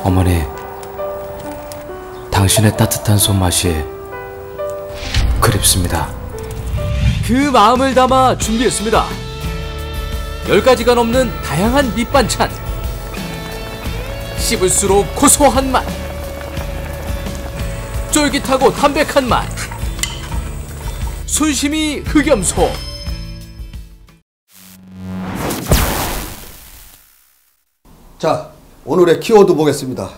어머니, 당신의 따뜻한 손맛이 그립습니다. 그 마음을 담아 준비했습니다. 10가지가 넘는 다양한 밑반찬, 씹을수록 고소한 맛, 쫄깃하고 담백한 맛, 순심이 흑염소. 자, 오늘의 키워드 보겠습니다.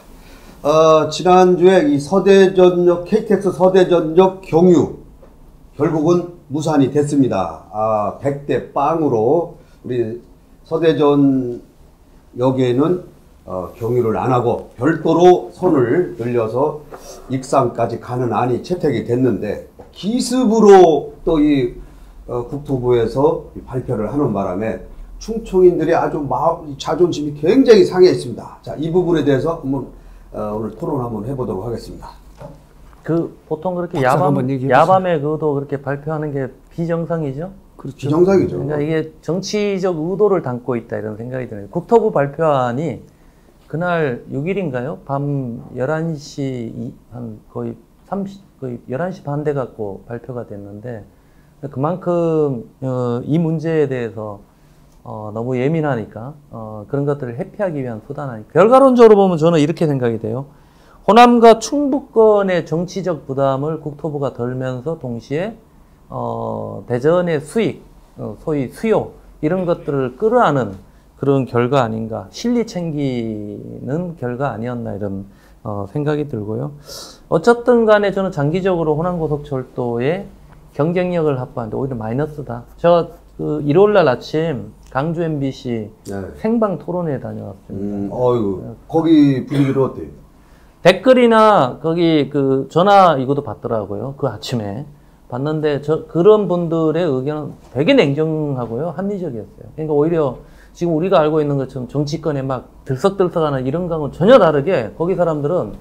지난주에 이 서대전역, KTX 서대전역 경유 결국은 무산이 됐습니다. 100대 0으로 우리 서대전역에는 경유를 안 하고 별도로 선을 늘려서 익산까지 가는 안이 채택이 됐는데, 기습으로 또 이 국토부에서 발표를 하는 바람에 충청인들이 아주 자존심이 굉장히 상해 있습니다. 자, 이 부분에 대해서 한번 오늘 토론 한번 해보도록 하겠습니다. 보통 그렇게 야밤에 그것도 그렇게 발표하는 게 비정상이죠? 그렇죠. 비정상이죠. 그러니까 이게 정치적 의도를 담고 있다, 이런 생각이 드네요. 국토부 발표안이 그날 6일인가요? 밤 11시 거의 11시 반 돼 갖고 발표가 됐는데, 그만큼 이 문제에 대해서 너무 예민하니까 그런 것들을 회피하기 위한 수단 아닐까. 결과론적으로 보면 저는 이렇게 생각이 돼요. 호남과 충북권의 정치적 부담을 국토부가 덜면서 동시에 대전의 수익, 소위 수요, 이런 것들을 끌어안은 그런 결과 아닌가, 실리 챙기는 결과 아니었나, 이런 생각이 들고요. 어쨌든 간에 저는 장기적으로 호남고속철도의 경쟁력을 확보하는데 오히려 마이너스다. 제가 1월날 아침 강주 MBC 생방 토론회에 다녀왔습니다. 거기 분위기는 어때요? 댓글이나 거기 전화 이것도 받더라고요. 그 아침에 봤는데 그런 분들의 의견은 되게 냉정하고요, 합리적이었어요. 그러니까 오히려 지금 우리가 알고 있는 것처럼 정치권에 막 들썩들썩하는 이런 거하고는 전혀 다르게, 거기 사람들은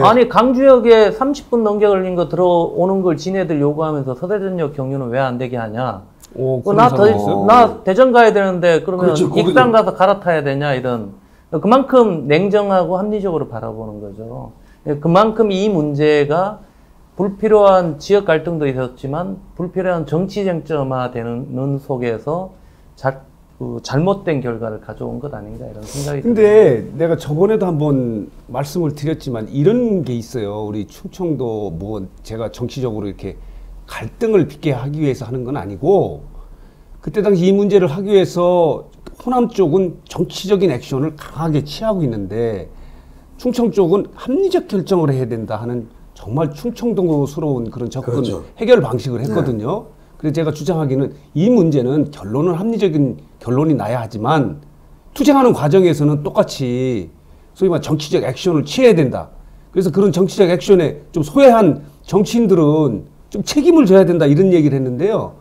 아니 강주역에 30분 넘게 걸린 거 들어오는 걸 지네들 요구하면서 서대전역 경유는 왜 안 되게 하냐. 나 대전 가야 되는데 그러면 익산 가서 갈아타야 되냐, 이런. 그만큼 냉정하고 합리적으로 바라보는 거죠. 그만큼 이 문제가 불필요한 지역 갈등도 있었지만 불필요한 정치 쟁점화되는 속에서 잘못된 결과를 가져온 것 아닌가, 이런 생각이 듭니다. 근데 내가 저번에도 한번 말씀을 드렸지만 이런 게 있어요. 우리 충청도 제가 정치적으로 이렇게 갈등을 빚게 하기 위해서 하는 건 아니고, 그때 당시 이 문제를 하기 위해서 호남 쪽은 정치적인 액션을 강하게 취하고 있는데 충청 쪽은 합리적 결정을 해야 된다 하는 정말 충청도스러운 그런 접근, 해결 방식을 했거든요. 그래서 제가 주장하기는 이 문제는 결론은 합리적인 결론이 나야 하지만 투쟁하는 과정에서는 똑같이 소위 말 정치적 액션을 취해야 된다. 그래서 그런 정치적 액션에 좀 소외한 정치인들은 좀 책임을 져야 된다, 이런 얘기를 했는데요.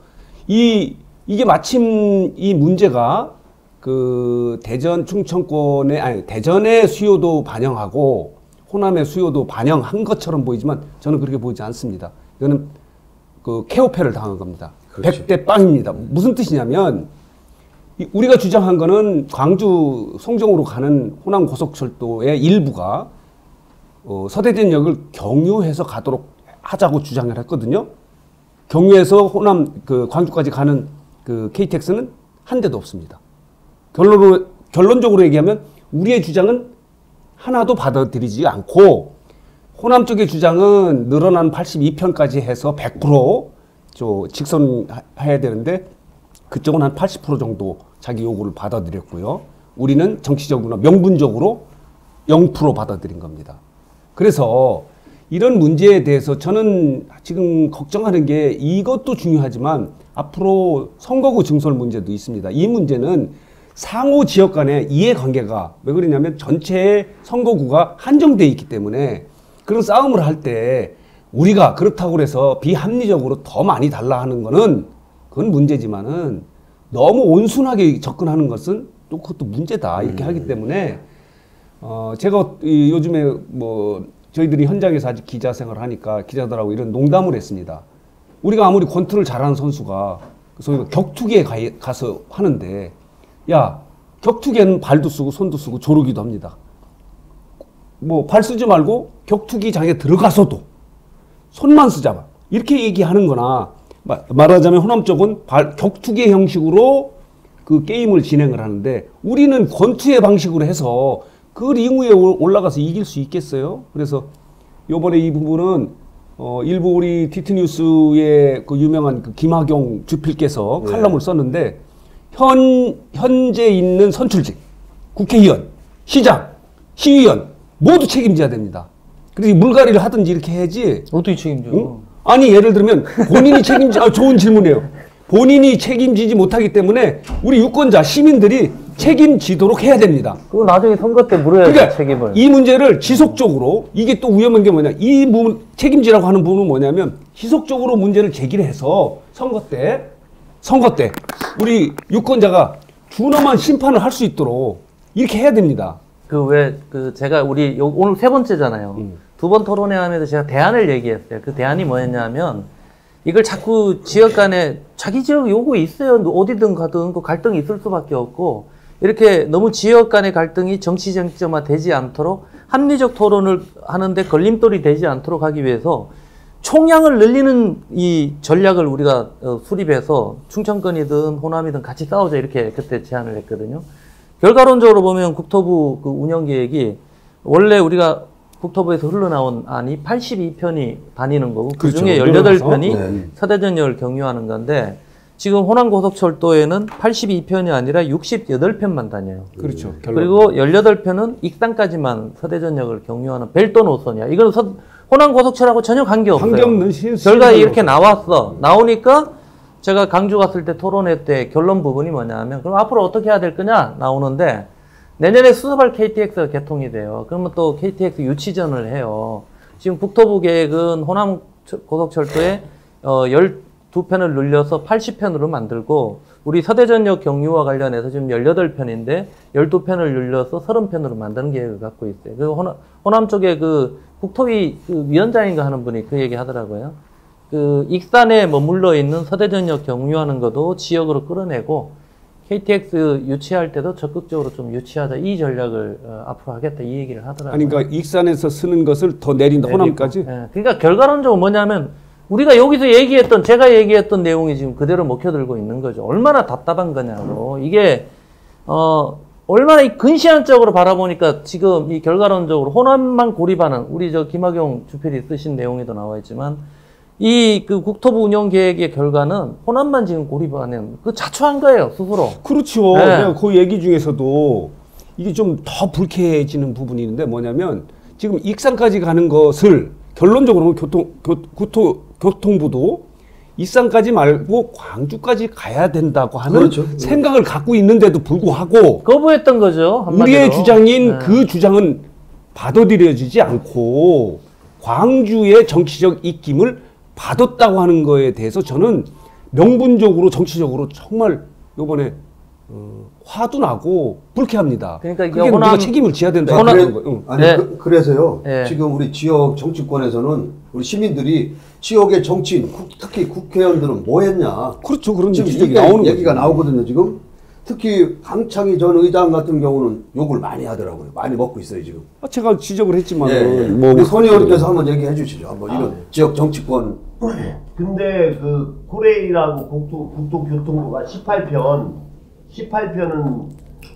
이게 마침 이 문제가 대전 충청권의 대전의 수요도 반영하고 호남의 수요도 반영한 것처럼 보이지만 저는 그렇게 보지 않습니다. 이거는 케오패를 당한 겁니다. 100대 0입니다. 무슨 뜻이냐면 우리가 주장한 거는 광주 송정으로 가는 호남 고속철도의 일부가 서대전역을 경유해서 가도록 하자고 주장을 했거든요. 경유해서 호남 광주까지 가는 KTX는 한 대도 없습니다. 결론적으로 얘기하면 우리의 주장은 하나도 받아들이지 않고 호남 쪽의 주장은 늘어난 82편까지 해서 100% 직선해야 되는데 그쪽은 한 80% 정도 자기 요구를 받아들였고요. 우리는 정치적으로나 명분적으로 0% 받아들인 겁니다. 그래서 이런 문제에 대해서 저는 지금 걱정하는 게 이것도 중요하지만 앞으로 선거구 증설 문제도 있습니다. 이 문제는 상호 지역 간의 이해관계가 왜 그러냐면 전체의 선거구가 한정되어 있기 때문에 그런 싸움을 할 때 우리가 그렇다고 해서 비합리적으로 더 많이 달라 하는 거는 그건 문제지만은 너무 온순하게 접근하는 것은 또 그것도 문제다, 이렇게 하기 때문에 제가 요즘에 뭐 저희들이 현장에서 아직 기자 생활을 하니까 기자들하고 이런 농담을 했습니다. 우리가 아무리 권투를 잘하는 선수가 소위 격투기에 가서 하는데, 야, 격투기에는 발도 쓰고 손도 쓰고 조르기도 합니다. 뭐 발 쓰지 말고 격투기장에 들어가서도 손만 쓰자, 이렇게 얘기하는 거나, 말하자면 호남 쪽은 격투기 형식으로 그 게임을 진행을 하는데, 우리는 권투의 방식으로 해서 그 링 위에 올라가서 이길 수 있겠어요? 그래서 요번에 이 부분은 일부 우리 티트뉴스의 그 유명한 그 김학용 주필께서 칼럼을 썼는데, 현재 있는 선출직, 국회의원, 시장, 시의원 모두 책임져야 됩니다. 그래서 물갈이를 하든지 이렇게 해야지. 어떻게 책임져? 응? 아니, 예를 들면 본인이 좋은 질문이에요. 본인이 책임지지 못하기 때문에 우리 유권자, 시민들이 책임지도록 해야 됩니다. 그거 나중에 선거 때 물어야죠, 그러니까 책임을. 이 문제를 지속적으로, 이게 또 위험한 게 뭐냐, 이 부분, 책임지라고 하는 부분은 뭐냐면 지속적으로 문제를 제기를 해서 선거 때 우리 유권자가 준엄한 심판을 할 수 있도록 이렇게 해야 됩니다. 제가 오늘 세 번째잖아요. 두 번 토론회 하면서 제가 대안을 얘기했어요. 그 대안이 뭐였냐면, 이걸 자꾸 지역 간에 자기 지역 요구 있어요. 어디든 가든 그 갈등이 있을 수밖에 없고, 이렇게 너무 지역 간의 갈등이 정치 쟁점화 되지 않도록 합리적 토론을 하는데 걸림돌이 되지 않도록 하기 위해서 총량을 늘리는 이 전략을 우리가 수립해서 충청권이든 호남이든 같이 싸우자, 이렇게 그때 제안을 했거든요. 결과론적으로 보면 국토부 그 운영 계획이, 원래 우리가 국토부에서 흘러나온 안이 82편이 다니는 거고, 그 중에 18편이 서대전역을 경유하는 건데, 지금 호남고속철도에는 82편이 아니라 68편만 다녀요. 그렇죠. 그리고 18편은 익산까지만 서대전역을 경유하는 별도 노선이야. 이건 호남고속철하고 전혀 관계없어요. 관계없는 결과 이렇게 나오니까 제가 강주 갔을 때 토론회 때 결론 부분이 뭐냐면, 그럼 앞으로 어떻게 해야 될 거냐 나오는데, 내년에 수서발 KTX가 개통이 돼요. 그러면 또 KTX 유치전을 해요. 지금 국토부 계획은 호남 고속철도에 12편을 늘려서 80편으로 만들고, 우리 서대전역 경유와 관련해서 지금 18편인데 12편을 늘려서 30편으로 만드는 계획을 갖고 있어요. 그 호남 쪽에 그 국토위 그 위원장인가 하는 분이 그 얘기 하더라고요. 그 익산에 머물러 있는 서대전역 경유하는 것도 지역으로 끌어내고, KTX 유치할 때도 적극적으로 좀 유치하자, 이 전략을 앞으로 하겠다, 이 얘기를 하더라고요. 아니, 그러니까 익산에서 쓰는 것을 더 내린다, 호남까지? 네. 그러니까 결과론적으로 뭐냐면, 우리가 여기서 제가 얘기했던 내용이 지금 그대로 먹혀들고 있는 거죠. 얼마나 답답한 거냐고. 이게 얼마나 근시안적으로 바라보니까 지금 이 결과론적으로 호남만 고립하는, 우리 김학용 주필이 쓰신 내용에도 나와 있지만, 그 국토부 운영 계획의 결과는 호남만 지금 고립하는, 자초한 거예요, 스스로. 그렇죠. 네. 내가 그 얘기 중에서도 이게 좀 더 불쾌해지는 부분이 있는데, 뭐냐면 지금 익산까지 가는 것을 결론적으로 교통부도 익산까지 말고 광주까지 가야 된다고 하는 그렇죠. 생각을 갖고 있는데도 불구하고 거부했던 거죠, 한마디로. 우리의 주장인 그 주장은 받아들여지지 않고 광주의 정치적 입김을 받았다고 하는 거에 대해서 저는 명분적으로, 정치적으로 정말 이번에 화도 나고 불쾌합니다. 그러니까 이게 그게 누가 책임을 져야 된다는 거예요. 아니, 네. 그래서요. 네. 지금 우리 지역 정치권에서는 우리 시민들이 지역의 정치인, 특히 국회의원들은 뭐 했냐. 그렇죠. 그런 지금 지적이 이게 나오는 얘기가 거죠. 나오거든요, 지금. 특히 강창희 전 의장 같은 경우는 욕을 많이 하더라고요. 많이 먹고 있어요, 지금. 제가 지적을 했지만 우리 손 의원께서 한번 얘기해 주시죠. 한번 이런 지역 정치권. 근데 그 코레일하고 국토교통부가 18편은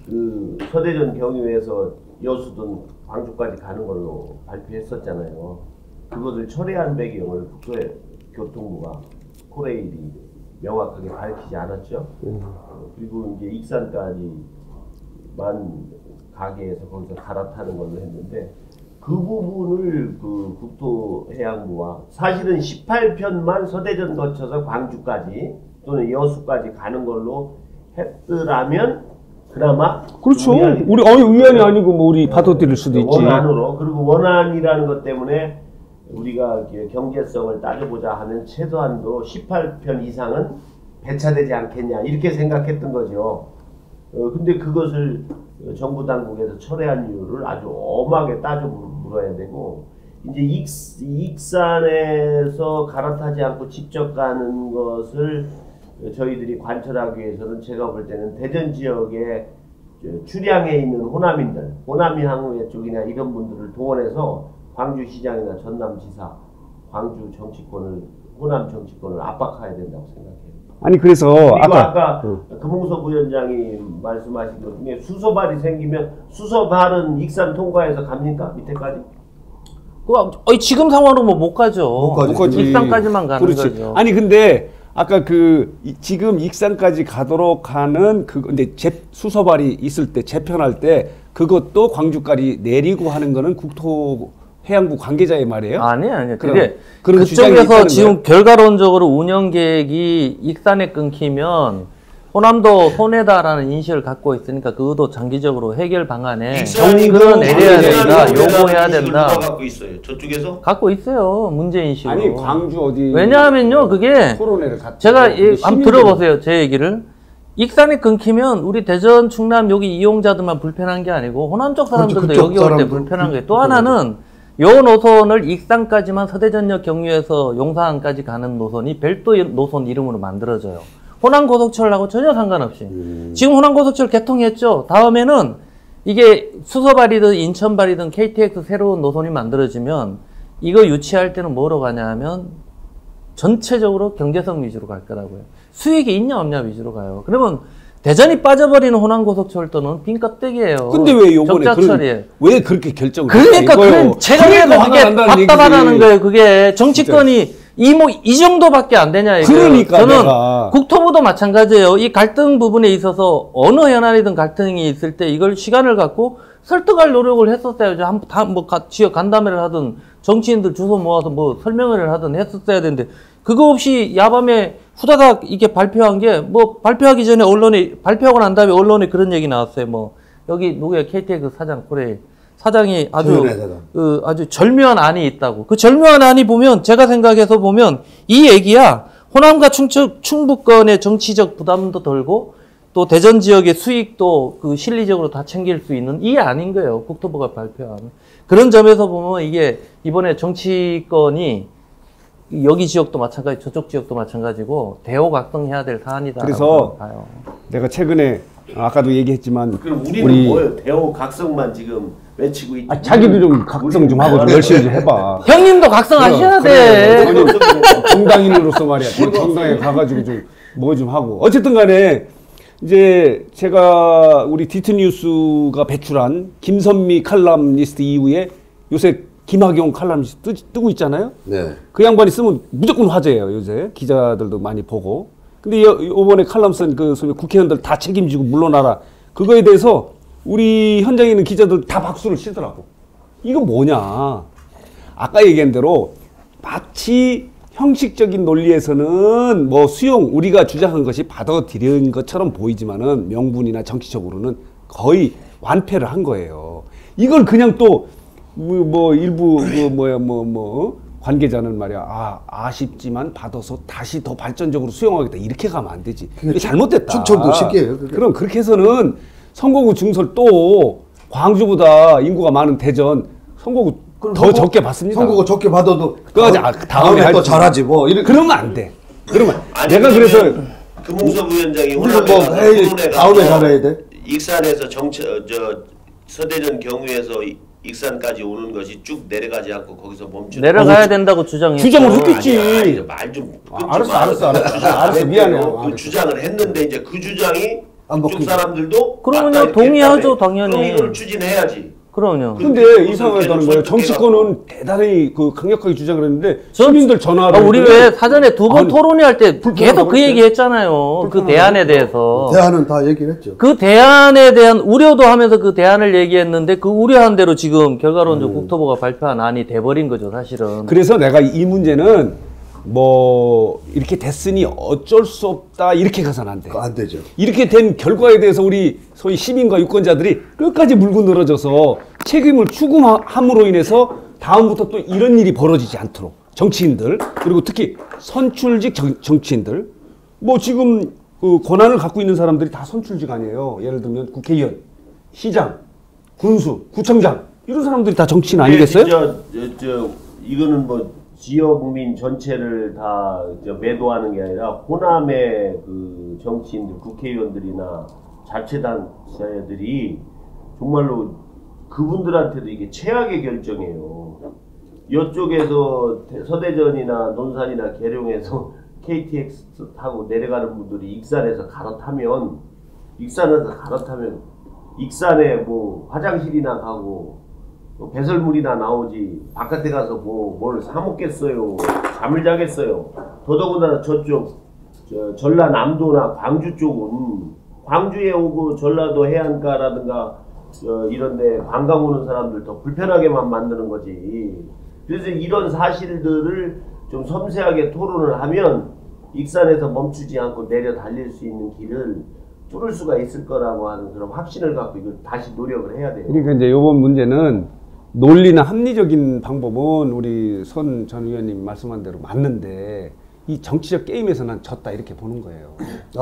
그 서대전 경유에서 여수든 광주까지 가는 걸로 발표했었잖아요. 그것을 철회한 배경을 국토교통부가 코레일이 명확하게 밝히지 않았죠. 그리고 이제 익산까지만 가게에서 거기서 갈아타는 걸로 했는데, 그 부분을 그 국토해양부와 사실은 18편만 서대전 거쳐서 광주까지 또는 여수까지 가는 걸로 했더라면 그나마 그렇죠. 우리 의안이 아니고 뭐 우리 받아들일 수도 있지. 원안으로. 그리고 원안이라는 것 때문에 우리가 경제성을 따져보자 하면 최소한도 18편 이상은 배차되지 않겠냐, 이렇게 생각했던 거죠. 근데 그것을 정부 당국에서 철회한 이유를 아주 엄하게 따져 물어야 되고, 이제 익산에서 갈아타지 않고 직접 가는 것을 저희들이 관철하기 위해서는 제가 볼 때는 대전 지역에 출향에 있는 호남인들, 호남이 항우회 쪽이나 이런 분들을 동원해서 광주시장이나 전남지사, 광주 정치권을, 호남 정치권을 압박해야 된다고 생각해요. 아니 그래서 그리고 아까 금홍섭 위원장이 말씀하신 것 중에 수소발이 생기면 수소발은 익산 통과해서 갑니까? 밑에까지? 지금 상황으로 뭐 못 가죠. 못 가지. 익산까지만 가는 그렇지. 거죠. 아니 근데 아까 지금 익산까지 가도록 하는 근데 수소발이 있을 때 재편할 때 그것도 광주까지 내리고 하는 거는 국토해양부 관계자의 말이에요? 아니에요. 그런 그쪽에서 지금 결과론적으로 운영 계획이 익산에 끊기면 호남도 손해다라는 인식을 갖고 있으니까 그것도 장기적으로 해결 방안에 정책은 내려야 된다, 요구해야 된다. 갖고 있어요. 저쪽에서? 갖고 있어요. 문제 인식으로. 아니 광주 어디? 왜냐하면요, 그게 토론회를 갔. 제가 한번 들어보세요, 제 얘기를. 익산이 끊기면 우리 대전, 충남 여기 이용자들만 불편한 게 아니고 호남 쪽 사람들도 여기 올 때 불편한 거예요. 또 하나는 요 노선을 익산까지만 서대전역 경유해서 용산까지 가는 노선이 별도 노선 이름으로 만들어져요. 호남고속철하고 전혀 상관없이. 지금 호남고속철 개통했죠. 다음에는 이게 수서발이든 인천발이든 KTX 새로운 노선이 만들어지면 이거 유치할 때는 뭐로 가냐 하면 전체적으로 경제성 위주로 갈 거라고요. 수익이 있냐 없냐 위주로 가요. 그러면 대전이 빠져버리는 호남고속철도는 빈 껍데기예요. 근데 왜 요번에 왜 그렇게 결정을 그러니까 제가 그게 답답하다는 거예요. 그게 정치권이 이 정도밖에 안 되냐 이거예요. 그러니까 저는 국토부도 마찬가지예요. 이 갈등 부분에 있어서 어느 현안이든 갈등이 있을 때 이걸 시간을 갖고 설득할 노력을 했었어야죠. 지역 간담회를 하든 정치인들 주소 모아서 뭐 설명회를 하든 했었어야 되는데 그거 없이 야밤에 후다닥 이게 발표한 게 뭐 발표하기 전에 언론에 발표하고 난 다음에 언론에 그런 얘기 나왔어요. 뭐 여기 누구야 KTX 사장 코레일 사장이 아주 절묘한 안이 있다고. 그 절묘한 안이 보면 제가 생각해서 보면 이 얘기야. 호남과 충북권의 정치적 부담도 덜고 또 대전 지역의 수익도 실리적으로 다 챙길 수 있는 이 안인 거예요. 국토부가 발표한. 그런 점에서 보면 이게 이번에 정치권이 여기 지역도 마찬가지, 저쪽 지역도 마찬가지고 대호각성해야 될 사안이다. 그래서 봐요. 내가 최근에 아까도 얘기했지만 그럼 우리는 뭐예요? 대호각성만 지금 외치고 있지. 자기도 좀 각성 좀 하고 좀 열심히 좀 해봐. 형님도 각성하셔야 돼. 정당인으로서 말이야. 정당에 가가지고 좀 뭐 좀 하고. 어쨌든 간에 이제 제가 우리 디트뉴스가 배출한 김선미 칼럼니스트 이후에 요새 김학용 칼럼니스트 뜨고 있잖아요. 네. 그 양반이 쓰면 무조건 화제예요. 요새 기자들도 많이 보고. 근데 요번에 칼럼 쓴 국회의원들 다 책임지고 물러나라. 그거에 대해서 우리 현장에 있는 기자들 다 박수를 치더라고. 이거 뭐냐. 아까 얘기한 대로 마치 형식적인 논리에서는 뭐 우리가 주장한 것이 받아들인 것처럼 보이지만은 명분이나 정치적으로는 거의 완패를 한 거예요. 이걸 그냥 또 일부 관계자는 말이야. 아쉽지만 받아서 다시 더 발전적으로 수용하겠다. 이렇게 가면 안 되지. 이게 잘못됐다. 충청도 쉽게요. 그럼 그렇게 해서는 선거구 증설 또 광주보다 인구가 많은 대전 선거구 더 적게 받습니다. 선거구 적게 받아도 다음에 또 잘하지 뭐. 그러면 안 돼. 그러면 내가 그래서 금홍섭 위원장이 다음에 잘해야 돼. 익산에서 서대전 경유에서 익산까지 오는 것이 쭉 내려가지 않고 거기서 멈추는 내려가야 된다고 주장을 했겠지. 말 좀 알았어 미안해. 그 주장을 했는데 이제 그 주장이 쭉 사람들도 그러면요 동의하죠 당연히. 그럼 이걸 추진해야지. 그럼요. 근데 이상하다는 거예요. 정치권은 대단히 강력하게 주장을 했는데 시민들 전화를 우리 왜 사전에 두 번 토론회 할 때 계속 그 얘기 했잖아요. 그 대안에 대해서. 대안은 다 얘기를 했죠. 그 대안에 대한 우려도 하면서 그 대안을 얘기했는데 그 우려한 대로 지금 결과론적 국토부가 발표한 안이 돼버린 거죠 사실은. 그래서 내가 이 문제는 이렇게 됐으니 어쩔 수 없다 이렇게 가서는 안 돼. 안 되죠. 이렇게 된 결과에 대해서 우리 소위 시민과 유권자들이 끝까지 물고 늘어져서 책임을 추구함으로 인해서 다음부터 또 이런 일이 벌어지지 않도록 정치인들 그리고 특히 선출직 정치인들 지금 그 권한을 갖고 있는 사람들이 다 선출직 아니에요. 예를 들면 국회의원, 시장, 군수, 구청장 이런 사람들이 다 정치인 아니겠어요? 이거는 뭐 지역민 전체를 다 매도하는 게 아니라 호남의 그 정치인들, 국회의원들이나 자치단체들이 정말로 그분들한테도 이게 최악의 결정이에요. 이쪽에서 서대전이나 논산이나 계룡에서 KTX 타고 내려가는 분들이 익산에서 갈아타면 익산에 뭐 화장실이나 가고 배설물이나 나오지 바깥에 가서 뭘 사 먹겠어요. 잠을 자겠어요. 더더군다나 저쪽 전라남도나 광주 쪽은 광주에 오고 전라도 해안가라든가 이런데 관광 오는 사람들 더 불편하게만 만드는 거지. 그래서 이런 사실들을 좀 섬세하게 토론을 하면 익산에서 멈추지 않고 내려 달릴 수 있는 길을 뚫을 수가 있을 거라고 하는 그런 확신을 갖고 이걸 다시 노력을 해야 돼요. 그러니까 이제 이번 문제는 논리나 합리적인 방법은 우리 선 전 의원님 말씀한 대로 맞는데 이 정치적 게임에서 난 졌다 이렇게 보는 거예요.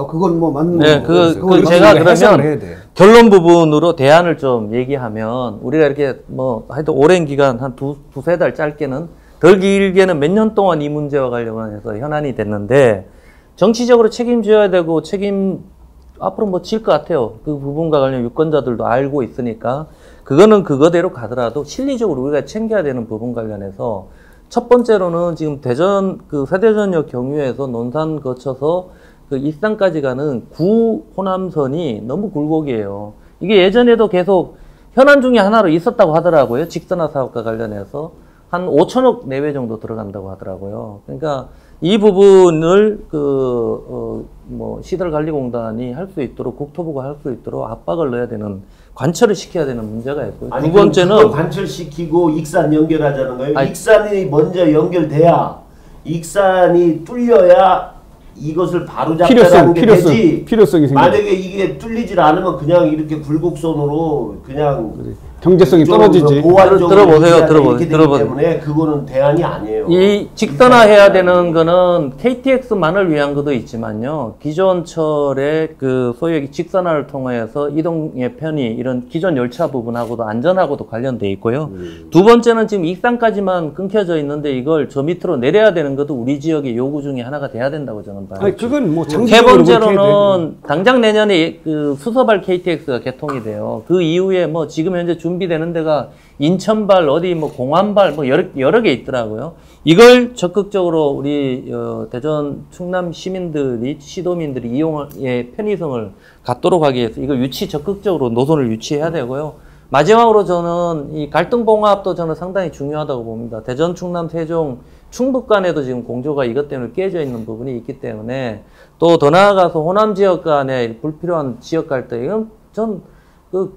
그건 뭐 맞는 네, 거예요. 제가 해석을 그러면 해야 돼. 결론 부분으로 대안을 좀 얘기하면 우리가 이렇게 뭐 하여튼 오랜 기간 한 두세 달 짧게는 덜 길게는 몇 년 동안 이 문제와 관련해서 현안이 됐는데 정치적으로 책임져야 되고 앞으로 뭐 질 것 같아요. 그 부분과 관련 유권자들도 알고 있으니까 그거는 그거대로 가더라도 실리적으로 우리가 챙겨야 되는 부분 관련해서 첫 번째로는 지금 대전 그 세대전역 경유에서 논산 거쳐서 그 익산까지 가는 구 호남선이 너무 굴곡이에요. 이게 예전에도 계속 현안 중에 하나로 있었다고 하더라고요. 직선화 사업과 관련해서 한 5천억 내외 정도 들어간다고 하더라고요. 그러니까 이 부분을 시설관리공단이 할 수 있도록 국토부가 할 수 있도록 압박을 넣어야 되는 관철을 시켜야 되는 문제가 있고요. 아니, 두 번째는 관철시키고 익산 연결하자는 거예요. 익산이 먼저 연결돼야 익산이 뚫려야 이것을 바로 잡자는 게 되지. 필요성이 생겨. 만약에 이게 뚫리질 않으면 그냥 이렇게 굴곡선으로 그냥 경제성이 떨어지지. 들어보세요. 때문에 그거는 대안이 아니에요. 이 직선화해야 되는 거는 KTX만을 위한 것도 있지만요. 기존 철의 그 소위 직선화를 통해서 이동의 편의 이런 기존 열차 부분하고도 안전하고도 관련돼 있고요. 두 번째는 지금 익산까지만 끊겨져 있는데 이걸 저 밑으로 내려야 되는 것도 우리 지역의 요구 중에 하나가 돼야 된다고 저는 봐요. 아니, 그건 뭐 세 번째로는 당장 내년에 그 수서발 KTX가 개통이 돼요. 그 이후에 뭐 지금 현재 준비되는 데가 인천발, 어디 뭐 공안발 뭐 여러 개 있더라고요. 이걸 적극적으로 우리 대전 충남 시도민들이 이용의 편의성을 갖도록 하기 위해서 이걸 적극적으로 노선을 유치해야 되고요. 마지막으로 저는 이 갈등봉합도 저는 상당히 중요하다고 봅니다. 대전, 충남, 세종, 충북 간에도 지금 공조가 이것 때문에 깨져 있는 부분이 있기 때문에 또 더 나아가서 호남 지역 간의 불필요한 지역 갈등은 전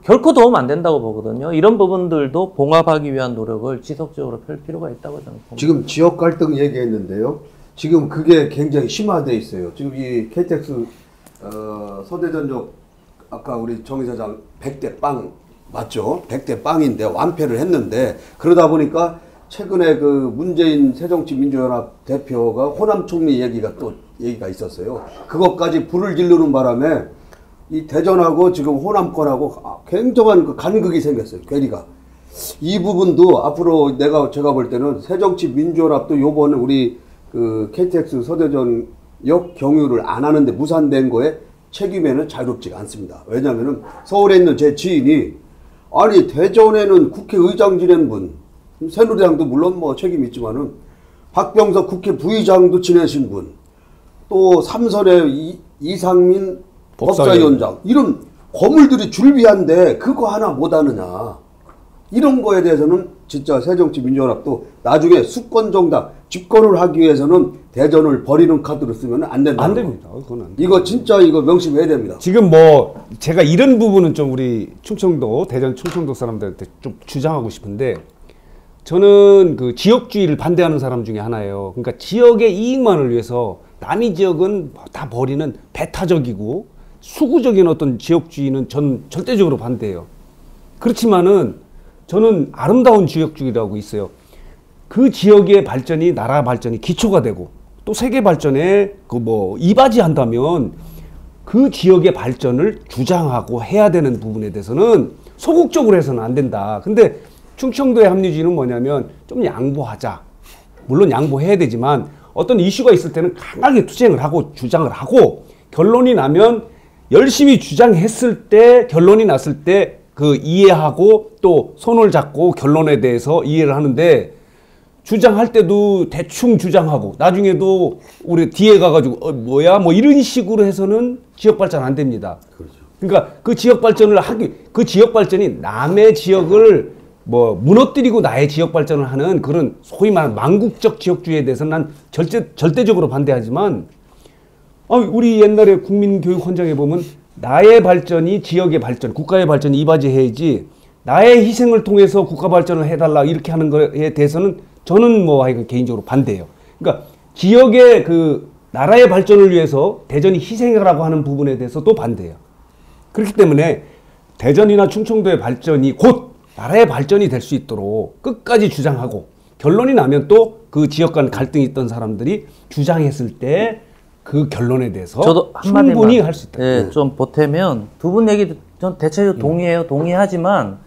결코 도움 안 된다고 보거든요. 이런 부분들도 봉합하기 위한 노력을 지속적으로 펼 필요가 있다고 저는 봅니다. 지금 지역 갈등 얘기했는데요. 지금 그게 굉장히 심화돼 있어요. 지금 이 KTX 서대전역 아까 우리 정 이사장 100대 빵 맞죠? 100대 빵인데 완패를 했는데 그러다 보니까 최근에 그 문재인 새정치민주연합 대표가 호남 총리 얘기가 있었어요. 그것까지 불을 지르는 바람에 이 대전하고 지금 호남권하고 굉장한 그 간극이 생겼어요. 괴리가. 이 부분도 앞으로 제가 볼 때는 새정치민주연합도 요번에 우리 그 KTX 서대전역 경유를 안 하는데 무산된 거에 책임에는 자유롭지가 않습니다. 왜냐면은 서울에 있는 제 지인이 아니 대전에는 국회의장 지낸 분, 새누리당도 물론 뭐 책임이 있지만은 박병석 국회 부의장도 지내신 분, 또 삼선의 이상민 법사위원장 이런 거물들이 줄비한데 그거 하나 못하느냐 이런 거에 대해서는 진짜 새정치민주연합도 나중에 수권정당 집권을 하기 위해서는 대전을 버리는 카드로 쓰면 안 된다. 안 됩니다. 그건 안 이거 진짜 이거 명심해야 됩니다. 지금 뭐 제가 이런 부분은 좀 우리 충청도 대전 충청도 사람들한테 좀 주장하고 싶은데 저는 그 지역주의를 반대하는 사람 중에 하나예요. 그러니까 지역의 이익만을 위해서 남의 지역은 다 버리는 배타적이고 수구적인 어떤 지역주의는 전 절대적으로 반대해요. 그렇지만은 저는 아름다운 지역주의라고 있어요. 그 지역의 발전이 나라 발전이 기초가 되고 또 세계 발전에 그 뭐 이바지한다면 그 지역의 발전을 주장하고 해야 되는 부분에 대해서는 소극적으로 해서는 안 된다. 근데 충청도의 합리주의는 뭐냐면 좀 양보하자. 물론 양보해야 되지만 어떤 이슈가 있을 때는 강하게 투쟁을 하고 주장을 하고 결론이 나면 열심히 주장했을 때 결론이 났을 때 그 이해하고 또 손을 잡고 결론에 대해서 이해를 하는데 주장할 때도 대충 주장하고 나중에도 우리 뒤에 가가지고 뭐야 뭐 이런 식으로 해서는 지역 발전 안 됩니다. 그렇죠. 그러니까 그 지역 발전을 그 지역 발전이 남의 지역을 뭐 무너뜨리고 나의 지역 발전을 하는 그런 소위 말하는 망국적 지역주의에 대해서는 난 절대적으로 반대하지만 우리 옛날에 국민교육헌장에 보면 나의 발전이 지역의 발전, 국가의 발전이 이바지해야지 나의 희생을 통해서 국가 발전을 해달라 이렇게 하는 거에 대해서는 저는 뭐 하여간 개인적으로 반대해요. 그러니까 지역의 그 나라의 발전을 위해서 대전이 희생하라고 하는 부분에 대해서도 반대해요. 그렇기 때문에 대전이나 충청도의 발전이 곧 나라의 발전이 될 수 있도록 끝까지 주장하고 결론이 나면 또 그 지역 간 갈등이 있던 사람들이 주장했을 때 그 결론에 대해서 저도 충분히 할 수 있다. 예, 좀 보태면 두 분 얘기 전 대체적으로 동의해요. 동의하지만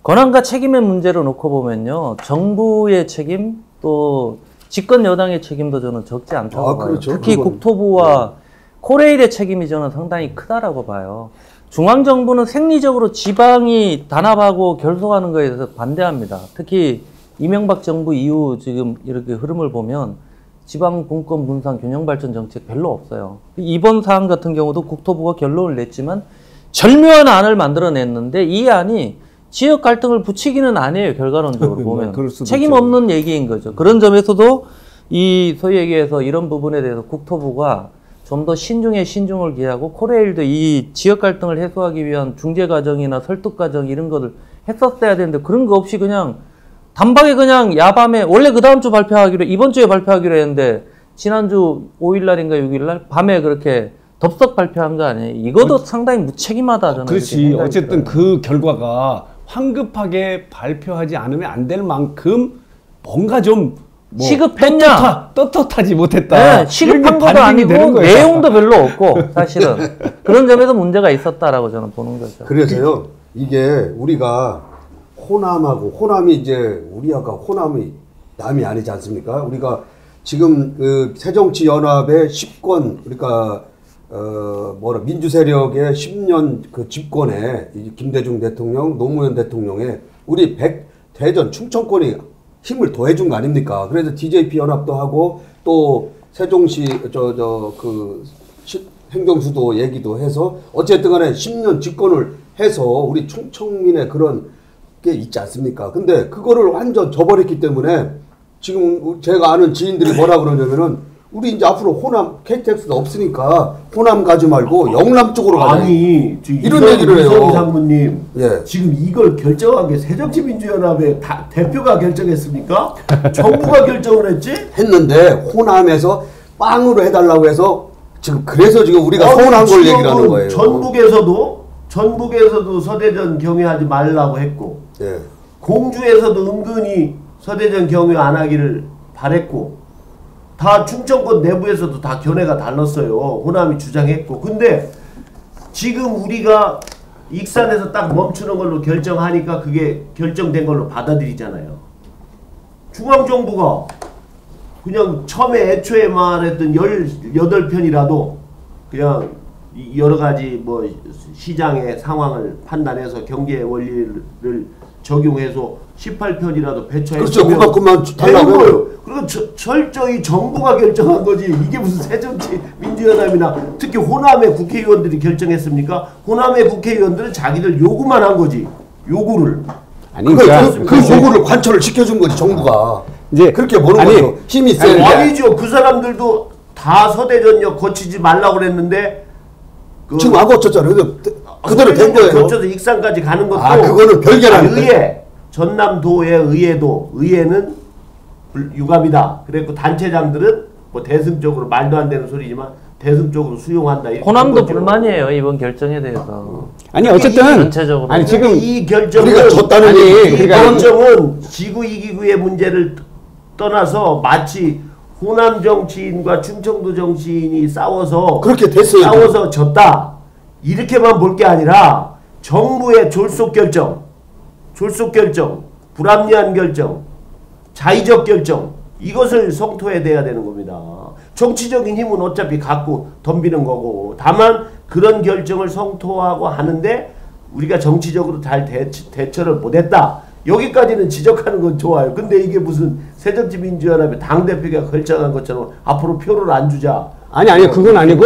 권한과 책임의 문제로 놓고 보면요. 정부의 책임 또 집권 여당의 책임도 저는 적지 않다고 봐요. 그렇죠. 특히 그건, 국토부와 코레일의 책임이 저는 상당히 크다라고 봐요. 중앙정부는 생리적으로 지방이 단합하고 결속하는 것에 대해서 반대합니다. 특히 이명박 정부 이후 지금 이렇게 흐름을 보면 지방 분권 분산 균형 발전 정책 별로 없어요. 이번 사안 같은 경우도 국토부가 결론을 냈지만 절묘한 안을 만들어냈는데 이 안이 지역 갈등을 부추기는 아니에요. 결과론적으로 보면 책임 없는 얘기인 거죠. 그런 점에서도 이 소위 얘기해서 이런 부분에 대해서 국토부가 좀 더 신중에 신중을 기하고 코레일도 이 지역 갈등을 해소하기 위한 중재 과정이나 설득 과정 이런 거를 했었어야 되는데 그런 거 없이 그냥 단박에 그냥 야밤에 원래 그 다음 주 발표하기로 이번 주에 발표하기로 했는데 지난주 5일날인가 6일날 밤에 그렇게 덥석 발표한 거 아니에요? 이것도 상당히 무책임하다 저는. 그렇지. 어쨌든 그 결과가 황급하게 발표하지 않으면 안 될 만큼 뭔가 좀 뭐 시급했냐? 떳떳하지 못했다. 네, 시급한 것도 아니고 내용도 별로 없고 사실은 그런 점에서 문제가 있었다라고 저는 보는 거죠. 그래서요 이게 우리가 호남이 이제 우리가 호남이 남이 아니지 않습니까? 우리가 지금 그 새정치연합의 10권 그러니까 민주 세력의 10년 그 집권에 김대중 대통령, 노무현 대통령의 우리 대전 충청권이 힘을 더해준 거 아닙니까? 그래서 DJP 연합도 하고 또 세종시 행정수도 얘기도 해서 어쨌든 간에 10년 집권을 해서 우리 충청민의 그런 게 있지 않습니까? 근데 그거를 완전 저버렸기 때문에 지금 제가 아는 지인들이 뭐라 그러냐면은 우리 이제 앞으로 호남 KTX가 없으니까 호남 가지 말고 영남 쪽으로 가자. 아니 이런 얘기를 해요. 이성 상무님, 예. 지금 이걸 결정한 게 새정치민주연합의 대표가 결정했습니까? 정부가 결정을 했지? 했는데 호남에서 빵으로 해달라고 해서 지금 그래서 지금 우리가 서운한 걸 얘기를 하는 거예요. 전북에서도 서대전 경유하지 말라고 했고, 예. 공주에서도 은근히 서대전 경유 안 하기를 바랬고. 다 충청권 내부에서도 다 견해가 달랐어요. 호남이 주장했고. 근데 지금 우리가 익산에서 딱 멈추는 걸로 결정하니까 그게 결정된 걸로 받아들이잖아요. 중앙정부가 그냥 처음에 애초에 말했던 18편이라도 그냥 여러 가지 뭐 시장의 상황을 판단해서 경제 원리를 적용해서 18편이라도 배쳐했으면 그렇죠. 그만 달라고 거예요. 그리고 철저히 정부가 결정한 거지. 이게 무슨 새정치민주연합이나 특히 호남의 국회의원들이 결정했습니까? 호남의 국회의원들은 자기들 요구만 한 거지. 요구를. 아니 그 요구를 관철을 시켜준 거지 정부가. 이제 그렇게 보는 거죠. 힘이 세는데. 아니죠. 그 사람들도 다 서대전역 거치지 말라고 그랬는데 지금 안 거쳤잖아요. 그대로 된 거예요. 거쳐서 익산까지 가는 것도 그거는 별개라는 의회 전남도의 의회는 유감이다. 그랬고 단체장들은 뭐 대승적으로 말도 안 되는 소리지만 대승적으로 수용한다. 호남도 불만이에요 이번 결정에 대해서. 아니 어쨌든 전체적으로. 아니 지금 이 결정은 우리가 졌다는 이 결정은 지구 이기구의 문제를 떠나서 마치 호남 정치인과 충청도 정치인이 싸워서 그렇게 됐어요. 싸워서 졌다. 이렇게만 볼 게 아니라 정부의 졸속 결정, 불합리한 결정, 자의적 결정 이것을 성토해내야 되는 겁니다. 정치적인 힘은 어차피 갖고 덤비는 거고 다만 그런 결정을 성토하고 하는데 우리가 정치적으로 잘 대처를 못했다. 여기까지는 지적하는 건 좋아요. 근데 이게 무슨 새정치민주연합의 당대표가 결정한 것처럼 앞으로 표를 안 주자. 아니 그건 아니고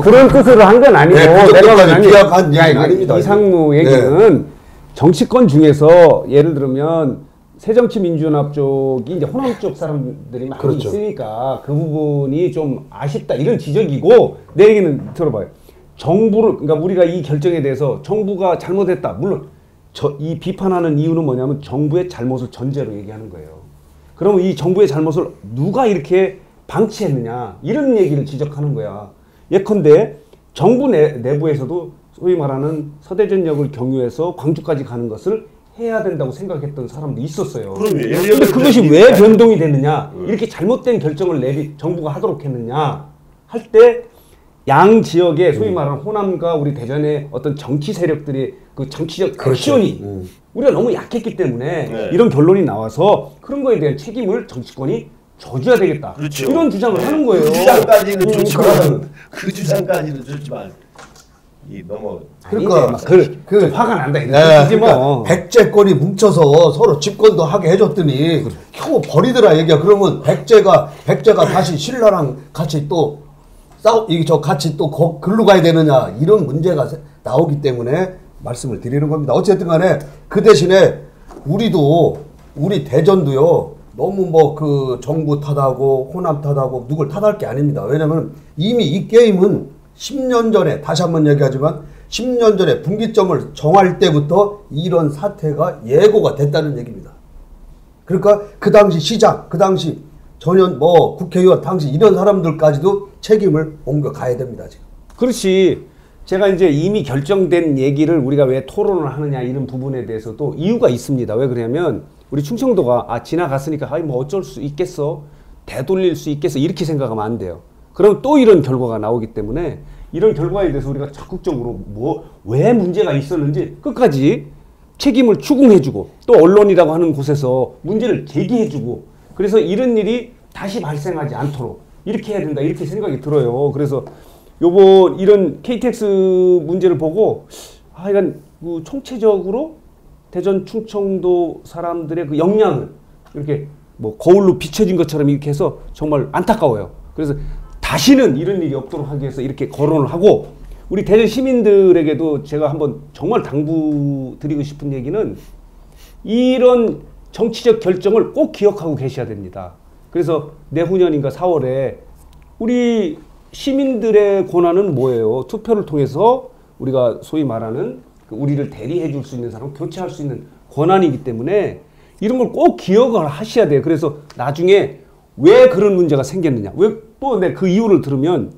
그런 뜻으로 한 건 아니고 내가 비약한 얘기는 아닙니다. 이상무 얘기는 정치권 중에서 예를 들면 새정치민주연합 쪽이 이제 호남 쪽 사람들이 많이 그렇죠. 있으니까 그 부분이 좀 아쉽다 이런 지적이고 내 얘기는 들어봐요. 정부를 그러니까 우리가 이 결정에 대해서 정부가 잘못했다. 물론 이 비판하는 이유는 뭐냐면 정부의 잘못을 전제로 얘기하는 거예요. 그러면 이 정부의 잘못을 누가 이렇게 방치했느냐 이런 얘기를 지적하는 거야. 예컨대 정부 내부에서도 소위 말하는 서대전역을 경유해서 광주까지 가는 것을 해야 된다고 생각했던 사람도 있었어요. 그런데 그것이 왜 변동이 됐느냐 이렇게 잘못된 결정을 정부가 하도록 했느냐 할 때 양 지역의 소위 말하는 호남과 우리 대전의 어떤 정치 세력들의 그 정치적 액션이 우리가 너무 약했기 때문에 이런 결론이 나와서 그런 거에 대한 책임을 정치권이 져줘야 되겠다. 그렇죠. 이런 주장을 하는 거예요. 그 주장까지는 좋지만 그 주장까지는 좋지만 이 너무 그러니까 좀 화가 난다 이런 네, 뜻이지 그러니까 뭐. 백제권이 뭉쳐서 서로 집권도 하게 해줬더니 겨우 버리더라 얘기야. 그러면 백제가 다시 신라랑 같이 또 같이 또 글로 가야 되느냐 이런 문제가 나오기 때문에 말씀을 드리는 겁니다. 어쨌든 간에 그 대신에 우리 대전도요 너무 뭐 그 정부 탓하고 호남 탓하고 누굴 탓할 게 아닙니다. 왜냐면 이미 이 게임은 10년 전에 다시 한번 얘기하지만 10년 전에 분기점을 정할 때부터 이런 사태가 예고가 됐다는 얘기입니다. 그러니까 그 당시 시장, 그 당시 전현 국회의원 당시 이런 사람들까지도 책임을 옮겨가야 됩니다. 지금. 그렇지. 제가 이제 이미 결정된 얘기를 우리가 왜 토론을 하느냐 이런 부분에 대해서도 이유가 있습니다. 왜 그러냐면 우리 충청도가 지나갔으니까 뭐 어쩔 수 있겠어. 되돌릴 수 있겠어. 이렇게 생각하면 안 돼요. 그럼 또 이런 결과가 나오기 때문에 이런 결과에 대해서 우리가 적극적으로 왜 문제가 있었는지 끝까지 책임을 추궁해주고 또 언론이라고 하는 곳에서 문제를 제기해주고 그래서 이런 일이 다시 발생하지 않도록 이렇게 해야 된다 이렇게 생각이 들어요. 그래서 요번 이런 KTX 문제를 보고 이건 총체적으로 대전 충청도 사람들의 그 역량을 이렇게 뭐 거울로 비춰진 것처럼 이렇게 해서 정말 안타까워요. 그래서 다시는 이런 일이 없도록 하기 위해서 이렇게 거론을 하고 우리 대전 시민들에게도 제가 한번 정말 당부드리고 싶은 얘기는 이런 정치적 결정을 꼭 기억하고 계셔야 됩니다. 그래서 내후년인가 4월에 우리 시민들의 권한은 뭐예요? 투표를 통해서 우리가 소위 말하는 우리를 대리해 줄 수 있는 사람, 교체할 수 있는 권한이기 때문에 이런 걸 꼭 기억을 하셔야 돼요. 그래서 나중에 왜 그런 문제가 생겼느냐. 왜 또 그 이유를 들으면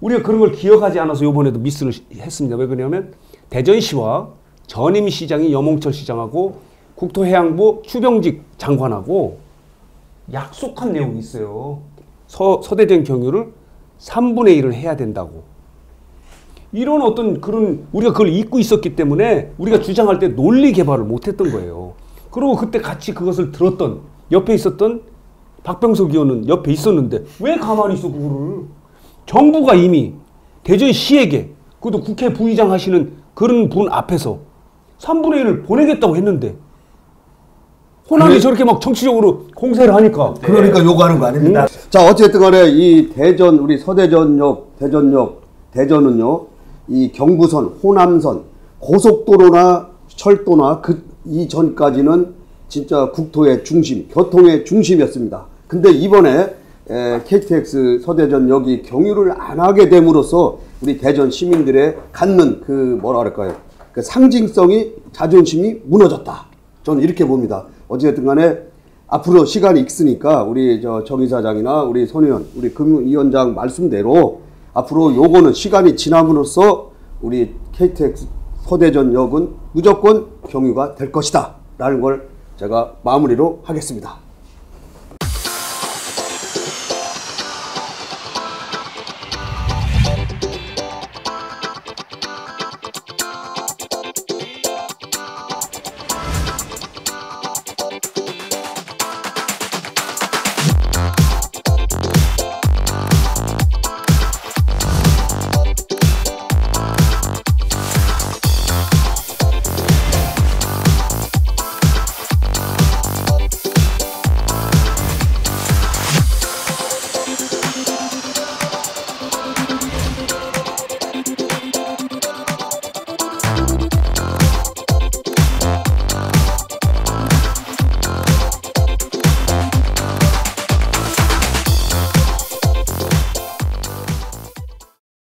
우리가 그런 걸 기억하지 않아서 이번에도 미스를 했습니다. 왜 그러냐면 대전시와 전임시장이 염홍철 시장하고 국토해양부 추병직 장관하고 약속한 내용이 있어요. 서대전 경유를 3분의 1을 해야 된다고. 이런 어떤 그런 우리가 그걸 잊고 있었기 때문에 우리가 주장할 때 논리 개발을 못했던 거예요. 그리고 그때 같이 그것을 들었던 옆에 있었던 박병석 의원은 옆에 있었는데 왜 가만히 있어 그거를. 정부가 이미 대전시에게 그것도 국회 부의장 하시는 그런 분 앞에서 3분의 1을 보내겠다고 했는데 호남이 저렇게 막 정치적으로 공세를 하니까. 그러니까 요구하는 거 아닙니다. 자, 어쨌든 간에 이 대전, 우리 서대전역, 대전은요, 이 경부선, 호남선, 고속도로나 철도나 그 이전까지는 진짜 국토의 중심, 교통의 중심이었습니다. 근데 이번에 KTX 서대전역이 경유를 안 하게 됨으로써 우리 대전 시민들의 갖는 그 그 상징성이, 자존심이 무너졌다. 저는 이렇게 봅니다. 어쨌든 간에 앞으로 시간이 있으니까 우리 정 이사장이나 우리 손 의원, 우리 금위원장 말씀대로 앞으로 요거는 시간이 지남으로써 우리 KTX 서대전역은 무조건 경유가 될 것이다 라는 걸 제가 마무리로 하겠습니다.